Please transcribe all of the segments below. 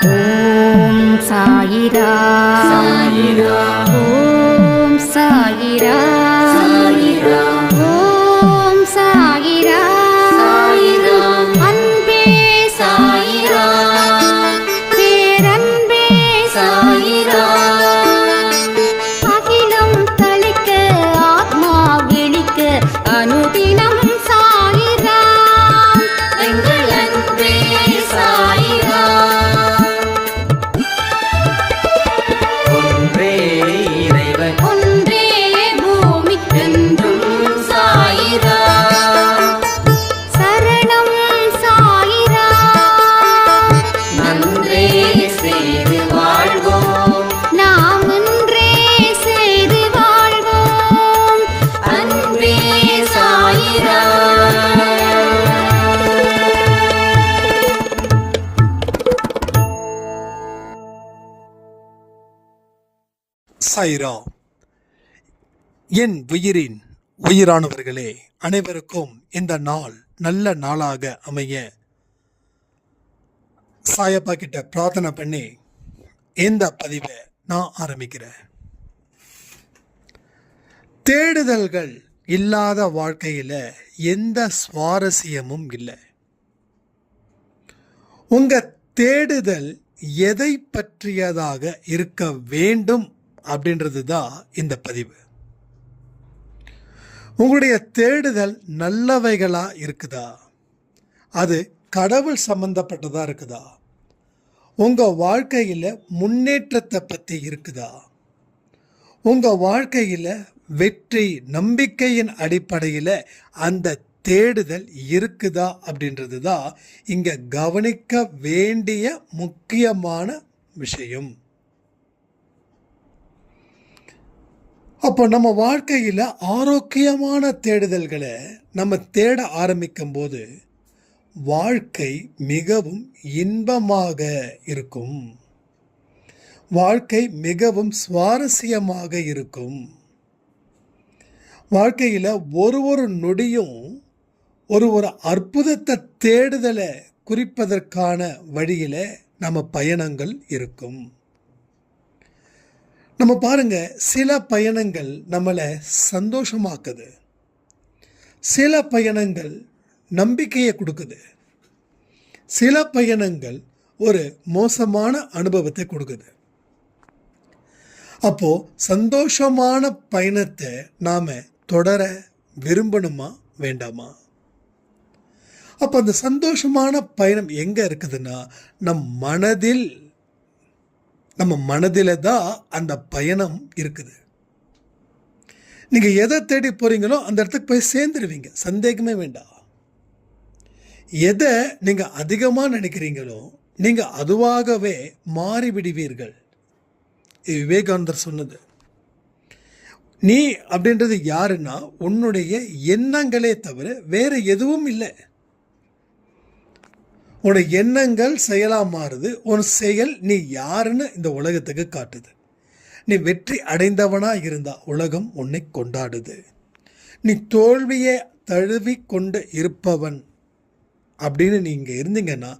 ஓம் சாயிரா சாயிரா ஓம் சாயிரா சாயிரா ஓம் சாயிரா சாயிரா அன்பே சாயிரா பேரன்பே சாயிரா அகிலம் தளிக்க ஆத்மா விழிக்க அனுதினம் சாயிரா எங்கள் அன்பே சாயிரா ஒன்றே இறைவன் ஒன்றே பூமிக்கென்றும் சாயிரா சரணம் சாயிரா நன்றே செய்து வாழ்வோம் நாம் ஒன்றே செய்து வாழ்வோம் அன்பே சாயிரா சாயிரா. என் உயிரின் உயிரானவர்களே, அனைவருக்கும் இந்த நாள் நல்ல நாளாக அமைய சாயப்பா கிட்ட பிரார்த்தனை பண்ணி இந்த பதிவை நான் ஆரம்பிக்கிறேன். தேடுதல்கள் இல்லாத வாழ்க்கையில எந்த சுவாரஸ்யமும் இல்லை. உங்க தேடுதல் எதை பற்றியதாக இருக்க வேண்டும் அப்படின்றது தான் இந்த பதிவு. உங்களுடைய தேடுதல் நல்லவைகளா இருக்குதா? அது கடவுள் சம்பந்தப்பட்டதா இருக்குதா? உங்க வாழ்க்கையில முன்னேற்றத்தை பத்தி இருக்குதா? உங்க வாழ்க்கையில வெற்றி நம்பிக்கையின் அடிப்படையில் அந்த தேடுதல் இருக்குதா அப்படின்றது தான் இங்க கவனிக்க வேண்டிய முக்கியமான விஷயம். அப்போ நம்ம வாழ்க்கையில் ஆரோக்கியமான தேடுதல்களை நம்ம தேட ஆரம்பிக்கும் போது வாழ்க்கை மிகவும் இன்பமாக இருக்கும். வாழ்க்கை மிகவும் சுவாரஸ்யமாக இருக்கும். வாழ்க்கையில் ஒரு நொடியும் ஒரு அற்புதத்தை தேடுதலை குறிப்பதற்கான வழியில் நம்ம பயணங்கள் இருக்கும். நம்ம பாருங்க, சில பயணங்கள் நம்மளை சந்தோஷமாக்குது, சில பயணங்கள் நம்பிக்கையை கொடுக்குது, சில பயணங்கள் ஒரு மோசமான அனுபவத்தை கொடுக்குது. அப்போ சந்தோஷமான பயணத்தை நாம தொடர விரும்பணுமா வேண்டாமா? அப்போ அந்த சந்தோஷமான பயணம் எங்க இருக்குதுன்னா நம்ம மனதில் தான் அந்த பயணம் இருக்குது. நீங்கள் எதை தேடி போகிறீங்களோ அந்த இடத்துக்கு போய் சேர்ந்துருவீங்க, சந்தேகமே வேண்டாம். எதை நீங்கள் அதிகமாக நினைக்கிறீங்களோ நீங்கள் அதுவாகவே மாறிவிடுவீர்கள். விவேகானந்தர் சொன்னது. நீ அப்படின்றது யாருன்னா உன்னுடைய எண்ணங்களே தவிர வேற எதுவும் இல்லை. உன்னுடைய எண்ணங்கள் செயலா மாறுது. உன் செயல் நீ யாருன்னு இந்த உலகத்துக்கு காட்டுது. நீ வெற்றி அடைந்தவனா இருந்தா உலகம் உன்னை கொண்டாடுது. நீ தோல்வியை தழுவி கொண்டு இருப்பவன் அப்படின்னு நீங்க இருந்தீங்கன்னா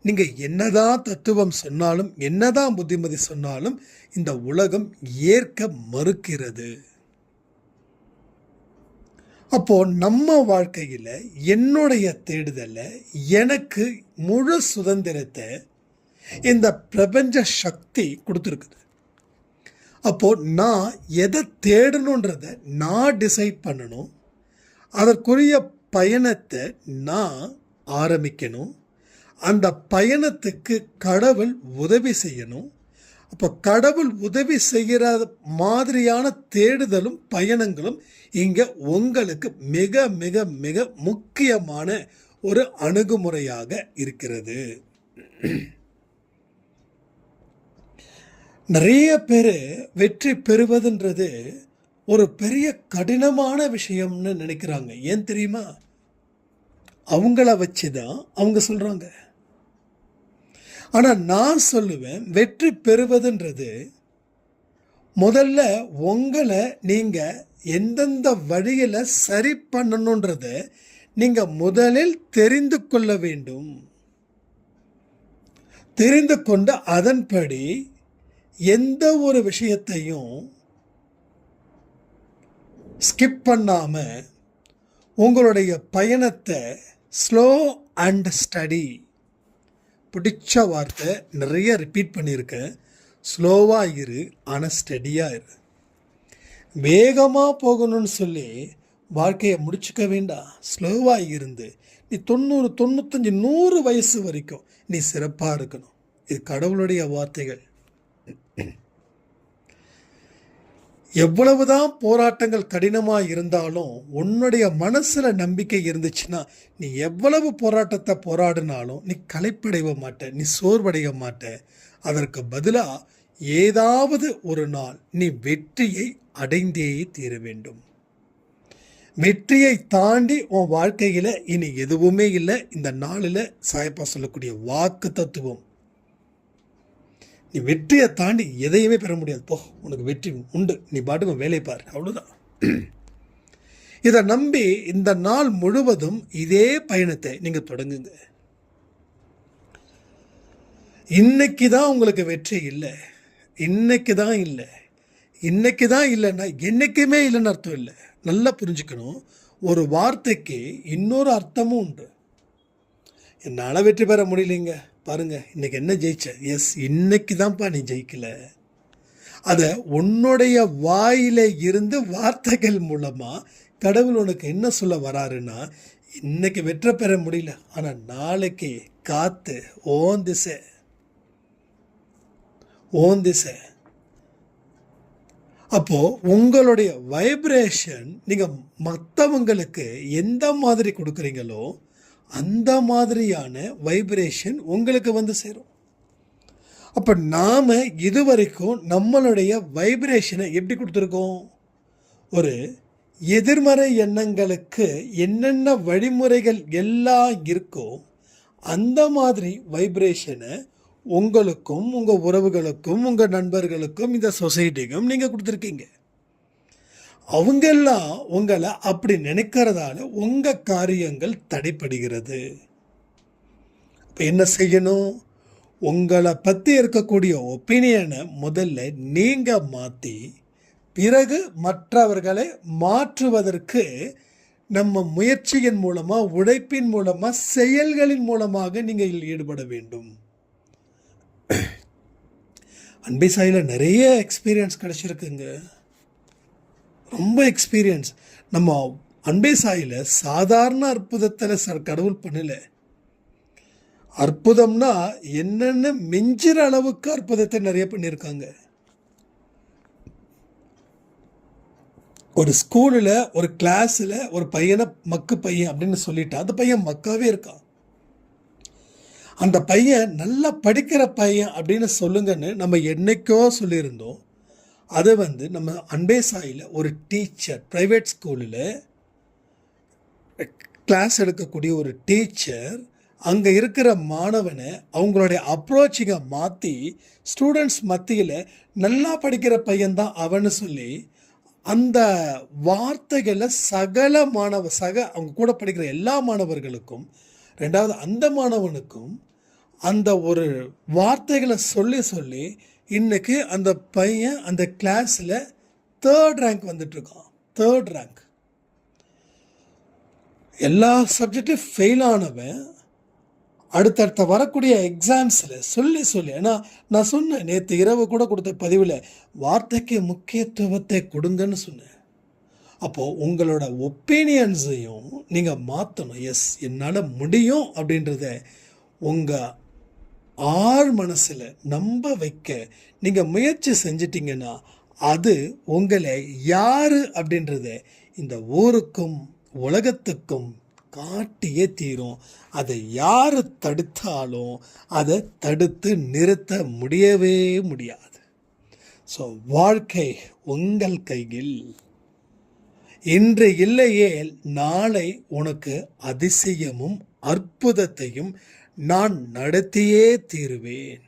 நீங்க என்னதான் தத்துவம் சொன்னாலும் என்னதான் புத்திமதி சொன்னாலும் இந்த உலகம் ஏற்க மறுக்கிறது. அப்போ நம்ம வாழ்க்கையில் என்னுடைய தேடுதலை எனக்கு முழு சுதந்திரத்தை இந்த பிரபஞ்ச சக்தி கொடுத்துருக்குது. அப்போ நான் எதை தேடணுன்றதை நான் டிசைட் பண்ணணும். அதற்குரிய பயணத்தை நான் ஆரம்பிக்கணும். அந்த பயணத்துக்கு கடவுள் உதவி செய்யணும். அப்போ கடவுள் உதவி செய்கிற மாதிரியான தேடுதலும் பயணங்களும் இங்கே உங்களுக்கு மிக மிக மிக முக்கியமான ஒரு அணுகுமுறையாக இருக்கிறது. நிறைய பேர் வெற்றி பெறுவதுன்றது ஒரு பெரிய கடினமான விஷயம்னு நினைக்கிறாங்க. ஏன் தெரியுமா? அவங்கள வச்சு தான் அவங்க சொல்கிறாங்க. ஆனால் நான் சொல்லுவேன், வெற்றி பெறுவதுன்றது முதல்ல உங்களை நீங்கள் எந்தெந்த வழியில் சரி பண்ணணுன்றத நீங்கள் முதலில் தெரிந்து கொள்ள வேண்டும். தெரிந்து கொண்டு அதன்படி எந்த ஒரு விஷயத்தையும் ஸ்கிப் பண்ணாம உங்களுடைய பயணத்தை ஸ்லோ அண்ட் ஸ்டடி, பிடிச்ச வார்த்தை நிறைய ரிப்பீட் பண்ணியிருக்கேன். ஸ்லோவாக இரு, ஆனால் ஸ்டடியாக இரு. வேகமாக போகணும்னு சொல்லி வாழ்க்கையை முடிச்சுக்க வேண்டாம். ஸ்லோவாக இருந்து நீ 90, 95, 100 வயசு வரைக்கும் நீ சிறப்பாக இருக்கணும். இது கடவுளுடைய வார்த்தைகள். எவ்வளவுதான் போராட்டங்கள் கடினமாக இருந்தாலும் உன்னுடைய மனசில் நம்பிக்கை இருந்துச்சுன்னா நீ எவ்வளவு போராட்டத்தை போராடினாலும் நீ களைப்படைய மாட்ட, நீ சோர்வடைய மாட்ட. அதற்கு பதிலாக ஏதாவது ஒரு நாள் நீ வெற்றியை அடைந்தே தீர வேண்டும். வெற்றியை தாண்டி உன் வாழ்க்கையில் இனி எதுவுமே இல்லை. இந்த நாளில் சாயப்பா சொல்லக்கூடிய வாக்கு தத்துவம், நீ வெற்றியை தாண்டி எதையுமே பெற முடியாது. போ, உனக்கு வெற்றி உண்டு, நீ பாட்டுக்கு வேலையை பாரு, அவ்வளோதான். இதை நம்பி இந்த நாள் முழுவதும் இதே பயணத்தை நீங்கள் தொடங்குங்க. இன்னைக்கு தான் உங்களுக்கு வெற்றி இல்லை, இன்னைக்கு தான் இல்லை. இன்னைக்கு தான் இல்லைன்னா என்றைக்குமே இல்லைன்னு அர்த்தம் இல்லை. நல்லா புரிஞ்சுக்கணும். ஒரு வார்த்தைக்கு இன்னொரு அர்த்தமும் உண்டு. என்னால் வெற்றி பெற முடியலைங்க, பாருங்க இன்னைக்கு என்ன ஜெயிச்ச, எஸ் இன்னைக்கு தான்ப்பா நீ ஜெயிக்கல. அதை உன்னுடைய வாயில இருந்து வார்த்தைகள் மூலமாக கடவுள் உனக்கு என்ன சொல்ல வராருன்னா, இன்னைக்கு வெற்றி பெற முடியல, ஆனால் நாளைக்கு காத்து ஓன் திசை. அப்போது உங்களுடைய வைப்ரேஷன் நீங்கள் மற்றவங்களுக்கு எந்த மாதிரி கொடுக்குறீங்களோ அந்த மாதிரியான வைப்ரேஷன் உங்களுக்கு வந்து சேரும். அப்போ நாம் இதுவரைக்கும் நம்மளுடைய வைப்ரேஷனை எப்படி கொடுத்துருக்கோம்? ஒரு எதிர்மறை எண்ணங்களுக்கு என்னென்ன வழிமுறைகள் எல்லாம் இருக்கோ அந்த மாதிரி வைப்ரேஷனை உங்களுக்கும் உங்கள் உறவுகளுக்கும் உங்கள் நண்பர்களுக்கும் இந்த சொசைட்டிக்கும் நீங்கள் கொடுத்துருக்கீங்க. அவங்கெல்லாம் உங்களை அப்படி நினைக்கிறதால உங்கள் காரியங்கள் தடைப்படுகிறது. இப்போ என்ன செய்யணும்? உங்களை பற்றி இருக்கக்கூடிய ஒப்பீனியனை முதல்ல நீங்கள் மாற்றி பிறகு மற்றவர்களை மாற்றுவதற்கு நம்ம முயற்சியின் மூலமாக, உழைப்பின் மூலமாக, செயல்களின் மூலமாக நீங்கள் ஈடுபட வேண்டும். அன்பே சாயில் நிறைய எக்ஸ்பீரியன்ஸ் கிடச்சிருக்குங்க, ரொம்ப எக்ஸ்பீரியன்ஸ். நம்ம அன்பே சாயில் சாதாரண அற்புதத்தில் கடவுள் பண்ணல. அற்புதம்னா என்னென்ன மிஞ்சிற அளவுக்கு அற்புதத்தை நிறைய பண்ணியிருக்காங்க. ஒரு ஸ்கூலில் ஒரு கிளாஸில் ஒரு பையனை மக்கு பையன் அப்படின்னு சொல்லிட்டா அந்த பையன் மக்காவே இருக்கான். அந்த பையன் நல்லா படிக்கிற பையன் அப்படின்னு சொல்லுங்கன்னு நம்ம என்னைக்கோ சொல்லியிருந்தோம். அதை நம்ம அன்பே சாயில் ஒரு டீச்சர், ப்ரைவேட் ஸ்கூலில் கிளாஸ் எடுக்கக்கூடிய ஒரு டீச்சர் அங்கே இருக்கிற மாணவனை அவங்களுடைய அப்ரோச்சிங்கை மாற்றி ஸ்டூடெண்ட்ஸ் மத்தியில் நல்லா படிக்கிற பையன்தான் அவன்னு சொல்லி அந்த வார்த்தைகளை அவங்க கூட படிக்கிற எல்லா மாணவர்களுக்கும், ரெண்டாவது அந்த மாணவனுக்கும் அந்த ஒரு வார்த்தைகளை சொல்லி இன்னைக்கு அந்த பையன் அந்த கிளாஸில் 3rd ரேங்க் வந்துட்டுருக்கான். 3rd rank. எல்லா சப்ஜெக்டும் ஃபெயில் ஆனவன் அடுத்தடுத்த வரக்கூடிய எக்ஸாம்ஸில் சொல்லி ஏன்னா நான் சொன்னேன், நேற்று இரவு கூட கொடுத்த பதிவில் வார்த்தைக்கு முக்கியத்துவத்தை கொடுங்கன்னு சொன்னேன். அப்போது உங்களோட ஒப்பீனியன்ஸையும் நீங்கள் மாற்றணும். எஸ் என்னால் முடியும் அப்படின்றத உங்கள் ஆழ் மனசில் நம்ப வைக்க நீங்கள் முயற்சி செஞ்சிட்டிங்கன்னா அது உங்களை யார் அப்படின்றத இந்த ஊருக்கும் உலகத்துக்கும் காட்டியே தீரும். அதை யார் தடுத்தாலும் அதை தடுத்து நிறுத்த முடியவே முடியாது. ஸோ வாழ்க்கை உங்கள் கையில். இன்று இல்லையே நாளை உனக்கு அதிசயமும் அற்புதத்தையும் நான் நடத்தியே தீருவேன்.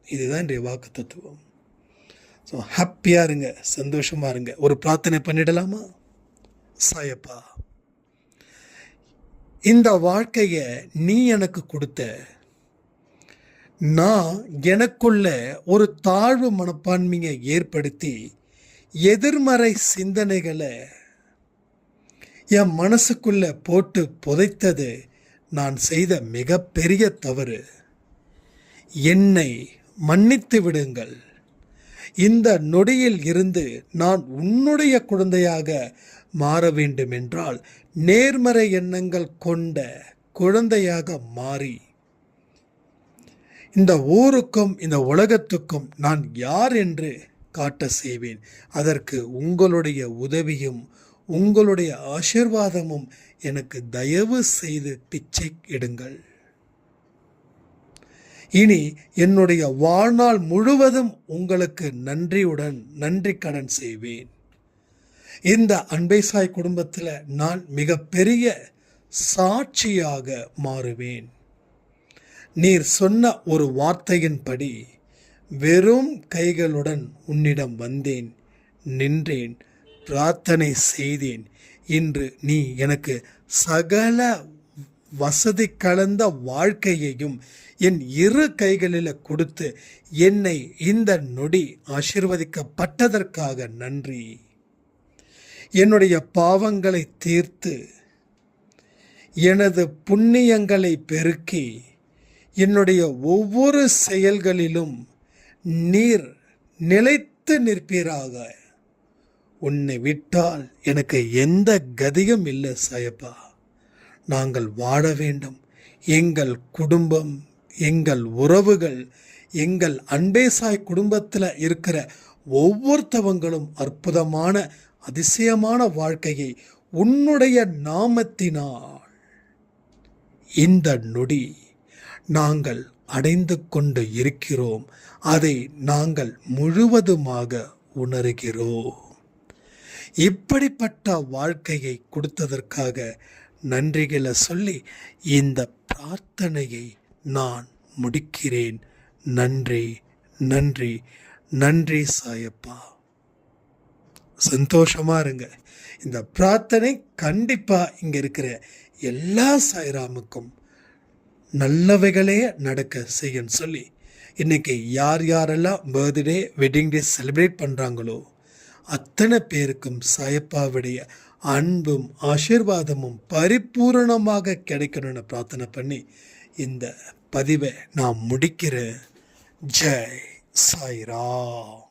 இதுதான் இன்றைய வாக்கு தத்துவம். ஸோ ஹாப்பியாக இருங்க, சந்தோஷமாக இருங்க. ஒரு பிரார்த்தனை பண்ணிடலாமா? சாயப்பா, இந்த வாழ்க்கையை நீ எனக்கு கொடுத்த, நான் எனக்குள்ள ஒரு தாழ்வு மனப்பான்மையை ஏற்படுத்தி எதிர்மறை சிந்தனைகளை என் மனசுக்குள்ள போட்டு புதைத்தது நான் செய்த மிகப்பெரிய தவறு. என்னை மன்னித்து விடுங்கள். இந்த நொடியில் இருந்து நான் உன்னுடைய குழந்தையாக மாற வேண்டுமென்றால் நேர்மறை எண்ணங்கள் கொண்ட குழந்தையாக மாறி இந்த ஊருக்கும் இந்த உலகத்துக்கும் நான் யார் என்று காட்ட செய்வேன். அதற்கு உங்களுடைய உதவியும் உங்களுடைய ஆசீர்வாதமும் எனக்கு தயவு செய்து பிச்சை இடுங்கள். இனி என்னுடைய வாழ்நாள் முழுவதும் உங்களுக்கு நன்றி கடன் செய்வேன். இந்த அன்பை சாய் குடும்பத்தில் நான் மிகப்பெரிய சாட்சியாக மாறுவேன். நீர் சொன்ன ஒரு வார்த்தையின்படி வெறும் கைகளுடன் உன்னிடம் வந்தேன், நின்றேன், பிரார்த்தனை செய்தேன். இன்று நீ எனக்கு சகல வசதி கலந்த வாழ்க்கையையும் என் இரு கைகளில் கொடுத்து என்னை இந்த நொடி ஆசீர்வதிக்கப்பட்டதற்காக நன்றி. என்னுடைய பாவங்களை தீர்த்து எனது புண்ணியங்களை பெருக்கி என்னுடைய ஒவ்வொரு செயல்களிலும் நீர் நிலைத்து நிற்பீராக. உன்னை விட்டால் எனக்கு எந்த கதியும் இல்லை சாயப்பா. நாங்கள் வாழ வேண்டும். எங்கள் குடும்பம், எங்கள் உறவுகள், எங்கள் அன்பே சாய் குடும்பத்தில் இருக்கிற ஒவ்வொருத்தவங்களும் அற்புதமான அதிசயமான வாழ்க்கையை உன்னுடைய நாமத்தினால் இந்த நொடி நாங்கள் அடைந்து கொண்டு இருக்கிறோம். அதை நாங்கள் முழுவதுமாக உணர்கிறோம். இப்படிப்பட்ட வாழ்க்கையை கொடுத்ததற்காக நன்றிகளை சொல்லி இந்த பிரார்த்தனையை நான் முடிக்கிறேன். நன்றி, நன்றி, நன்றி சாயப்பா. சந்தோஷமா இருங்க. இந்த பிரார்த்தனை கண்டிப்பா இங்க இருக்கிற எல்லா சாய்ராமுக்கும் நல்லவைகளே நடக்க செய்யன்னு சொல்லி இன்னைக்கு யார் யாரெல்லாம் பர்த்டே, வெட்டிங் டே செலிப்ரேட் பண்ணுறாங்களோ அத்தனை பேருக்கும் சாயப்பாவுடைய அன்பும் ஆசீர்வாதமும் பரிபூரணமாக கிடைக்கணும்னு பிரார்த்தனை பண்ணி இந்த பதிவை நான் முடிக்கிறேன். ஜெய் சாய்ராம்.